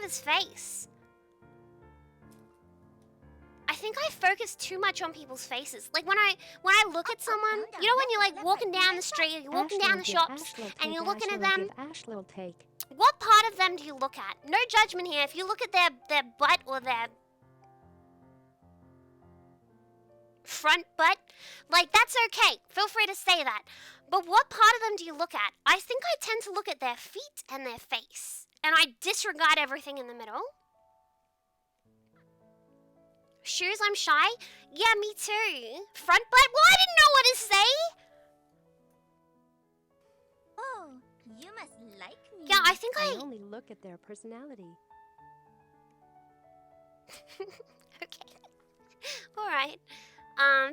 his face. I think I focus too much on people's faces. Like when I look at someone, you know when you're like walking down the street, you're walking down the shops, and you're looking at them. What part of them do you look at? No judgment here. If you look at their butt or their front butt, like that's okay. Feel free to say that. But what part of them do you look at? I think I tend to look at their feet and their face, and I disregard everything in the middle. Shoes, I'm shy. Yeah, me too. Front butt? Well, I didn't know what to say. Oh, you must like me. Yeah, I think I only look at their personality. Okay. Alright.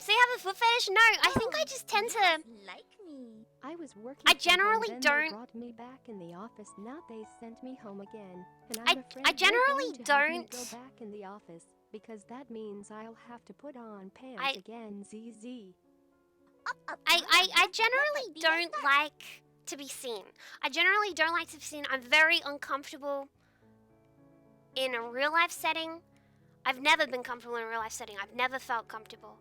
So you have a foot fetish? No, I think I just tend to... like me. I was working. I generally then don't... They brought me back in the office. Now they sent me home again. And I I'm afraid generally they're going to have me don't... go back in the office because that means I'll have to put on pants again. ZZ. I generally don't like to be seen. I generally don't like to be seen. I'm very uncomfortable in a real life setting. I've never been comfortable in a real life setting. I've never felt comfortable.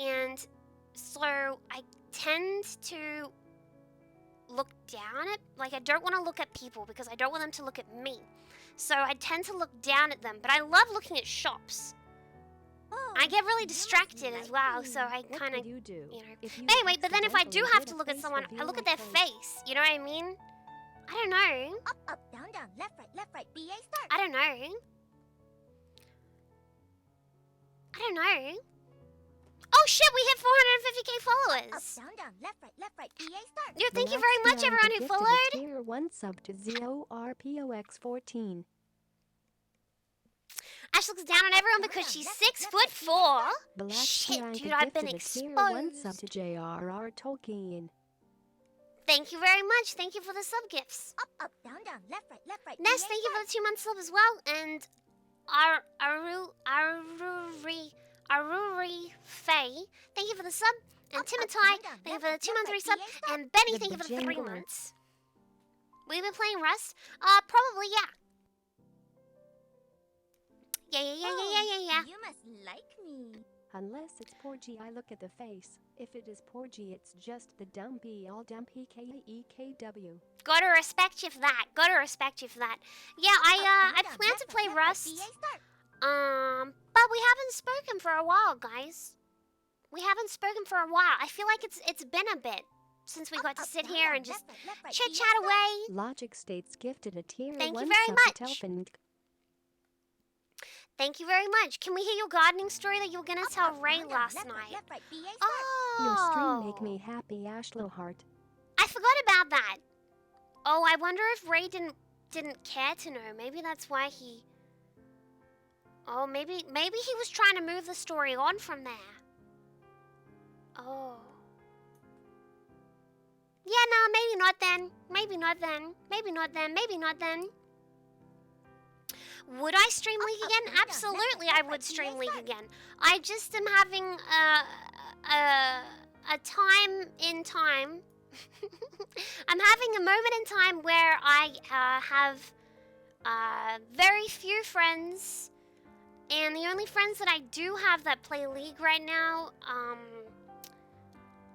And so I tend to look down at, like I don't want to look at people because I don't want them to look at me. So I tend to look down at them, but I love looking at shops. I get really distracted as well, so I kind of, you do? Anyway, but then if I do have to look at someone, I look at their face. You know what I mean? I don't know. Up, down, left, right, BA start. I don't know. I don't know. Oh shit, we hit 450k followers. Up, down, left, right, BA start. Yo, thank you very much, everyone who followed. Tier 1 sub to ZORPOX14. Ash looks down on everyone because she's 6'4". Shit, dude, I've been Tier 1 sub exposed. to JRR Tolkien. Thank you very much. Thank you for the sub gifts. Up, down, left, right. Ness, thank you for the 2-month sub as well. And Aruri Faye, thank you for the sub. And Timotai, thank you for the 2-month resub. And Benny, thank you for the 3 months. We've been playing Rust? Probably, yeah. Yeah. You must like me. Unless it's Porgy, I look at the face. If it is Porgy, it's just the dumpy, all dumpy KEKW. Gotta respect you for that. Gotta respect you for that. Yeah, I plan to play Rust. But we haven't spoken for a while, guys. We haven't spoken for a while. I feel like it's been a bit since we got to sit here and just chit-chat away. Logic States gifted a tier 1 Thank you very sub to much. Telfin. Thank you very much. Can we hear your gardening story that you were gonna tell Ray last night? Your stream Oh, make me happy, Ashlow Heart. I forgot about that. Oh, I wonder if Ray didn't care to know. Maybe that's why he. Oh, maybe he was trying to move the story on from there. Oh. Yeah, no, maybe not then. Maybe not then. Maybe not then. Maybe not then. Would I stream League again? Absolutely, I would stream League again. I just am having a time in time. I'm having a moment in time where I have very few friends, and the only friends that I do have that play League right now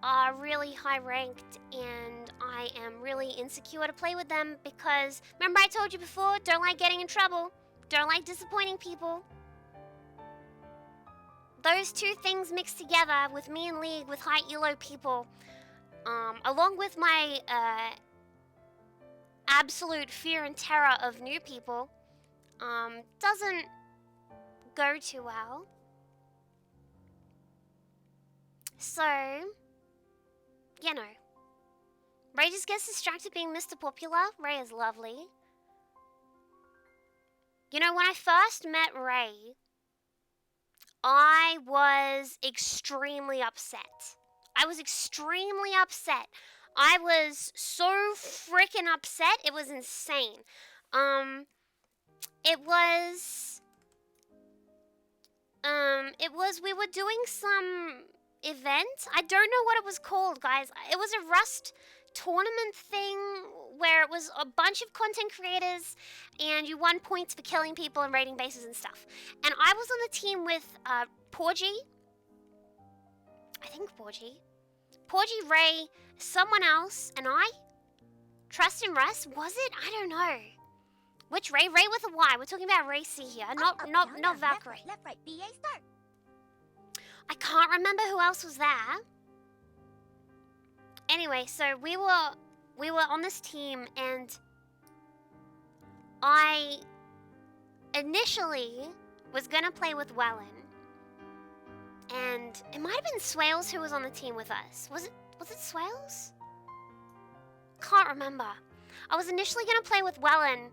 are really high ranked, and I am really insecure to play with them because remember I told you before, don't like getting in trouble. Don't like disappointing people. Those two things mixed together with me in League with high elo people, along with my absolute fear and terror of new people, doesn't go too well. So, you know, Ray just gets distracted being Mr. Popular. Ray is lovely. You know, when I first met Ray, I was extremely upset. I was so freaking upset. It was insane. We were doing some event. I don't know what it was called, guys. It was a Rust tournament thing where it was a bunch of content creators and you won points for killing people and raiding bases and stuff. And I was on the team with Porgy. I think Porgy, Ray, someone else, and I. Trust and Russ, was it? I don't know. Which Ray? Ray with a Y. We're talking about Ray C here, not Valkyrie. Left, right, BA start. I can't remember who else was there. Anyway, so we were on this team, and I initially was gonna play with Wellen, and it might have been Swales who was on the team with us. Was it Swales? Can't remember. I was initially gonna play with Wellen,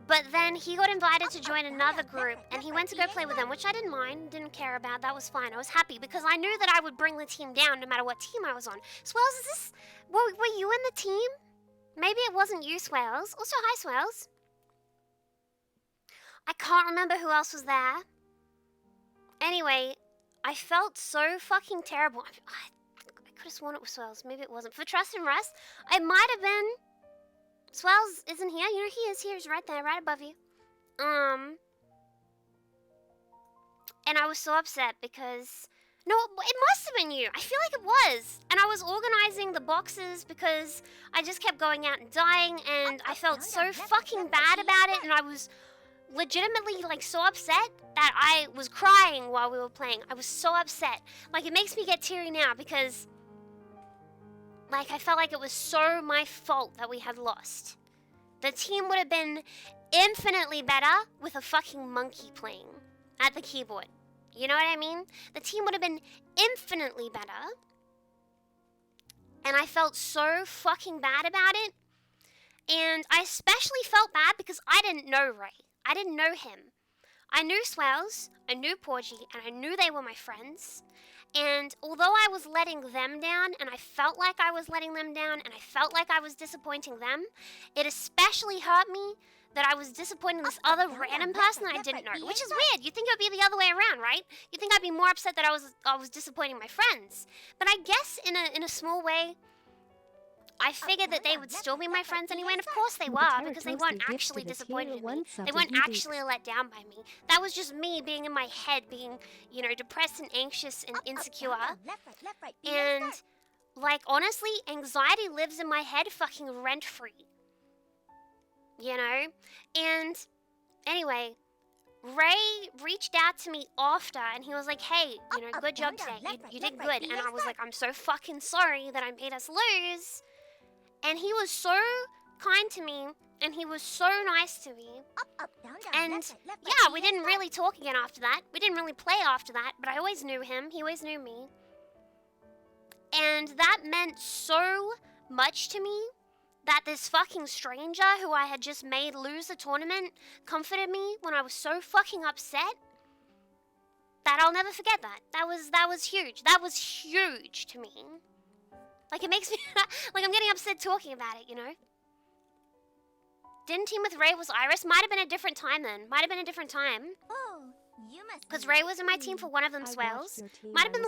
but then he got invited to join another group, and he went to go play with them, which I didn't mind, didn't care about. That was fine. I was happy because I knew that I would bring the team down no matter what team I was on. Swales, is this? Were you in the team? Maybe it wasn't you, Swales. Also, hi, Swales. I can't remember who else was there. Anyway, I felt so fucking terrible. I could have sworn it was Swales. Maybe it wasn't. For Trust and Rest, it might have been. Swells isn't here. You know, he is here. He's right there, right above you. And I was so upset because... No, it must have been you. I feel like it was. And I was organizing the boxes because I just kept going out and dying, and I felt so fucking bad about it, and I was legitimately, like, so upset that I was crying while we were playing. I was so upset. Like, it makes me get teary now because... Like, I felt like it was so my fault that we had lost. The team would have been infinitely better with a fucking monkey playing at the keyboard. You know what I mean? The team would have been infinitely better. And I felt so fucking bad about it. And I especially felt bad because I didn't know Ray. I didn't know him. I knew Swells, I knew Porgy, and I knew they were my friends. And although I was letting them down, and I felt like I was letting them down, and I felt like I was disappointing them, it especially hurt me that I was disappointing this other random person that I didn't know. Which is weird. You think it would be the other way around, right? You think I'd be more upset that I was disappointing my friends. But I guess in a small way, I figured that they would still be my friends anyway, and of course they were, because they weren't actually disappointed in me. They weren't actually let down by me. That was just me being in my head, being, you know, depressed and anxious and insecure. Left, right, And, like, honestly, anxiety lives in my head fucking rent-free. You know? And, anyway, Ray reached out to me after, and he was like, hey, you know, good job today. You did good. And I was like, I'm so fucking sorry that I made us lose. And he was so kind to me, and he was so nice to me. Down, And left, right, yeah, BA we didn't start. really talk again after that. We didn't really play after that, but I always knew him. He always knew me. And that meant so much to me that this fucking stranger who I had just made lose the tournament comforted me when I was so fucking upset that I'll never forget that. That was huge. That was huge to me. Like, it makes me... like, I'm getting upset talking about it, you know? Didn't team with Ray was Iris? Might have been a different time then. Might have been a different time. Oh, you must. Because Ray was in my team for one of them I watched swells. your team. Might have I been